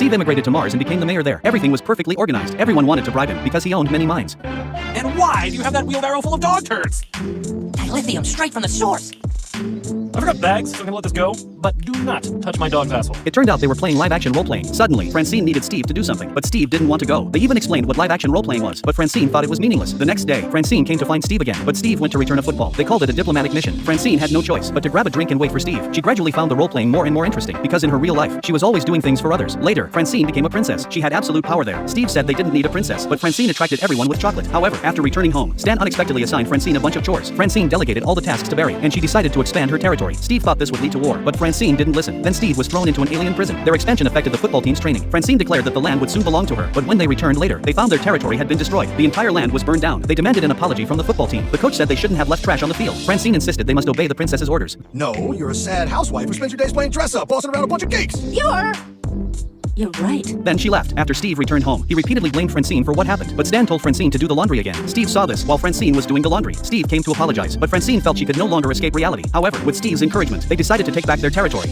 Steve immigrated to Mars and became the mayor there. Everything was perfectly organized. Everyone wanted to bribe him because he owned many mines. And why do you have that wheelbarrow full of dog turds? Dilithium straight from the source. I forgot bags, so I'm gonna let this go. But do not touch my dog's asshole. It turned out they were playing live-action role-playing. Suddenly, Francine needed Steve to do something, but Steve didn't want to go. They even explained what live-action role-playing was, but Francine thought it was meaningless. The next day, Francine came to find Steve again, but Steve went to return a football. They called it a diplomatic mission. Francine had no choice but to grab a drink and wait for Steve. She gradually found the role-playing more and more interesting, because in her real life, she was always doing things for others. Later, Francine became a princess. She had absolute power there. Steve said they didn't need a princess, but Francine attracted everyone with chocolate. However, after returning home, Stan unexpectedly assigned Francine a bunch of chores. Francine delegated all the tasks to Barry, and she decided to expand her territory. Steve thought this would lead to war, but Francine didn't listen. Then Steve was thrown into an alien prison. Their expansion affected the football team's training. Francine declared that the land would soon belong to her, but when they returned later, they found their territory had been destroyed. The entire land was burned down. They demanded an apology from the football team. The coach said they shouldn't have left trash on the field. Francine insisted they must obey the princess's orders. No, you're a sad housewife who spends your days playing dress-up, bossing around a bunch of geeks. You're right. Then she left. After Steve returned home, he repeatedly blamed Francine for what happened, but Stan told Francine to do the laundry again. Steve saw this while Francine was doing the laundry. Steve came to apologize, but Francine felt she could no longer escape reality. However, with Steve's encouragement, they decided to take back their territory.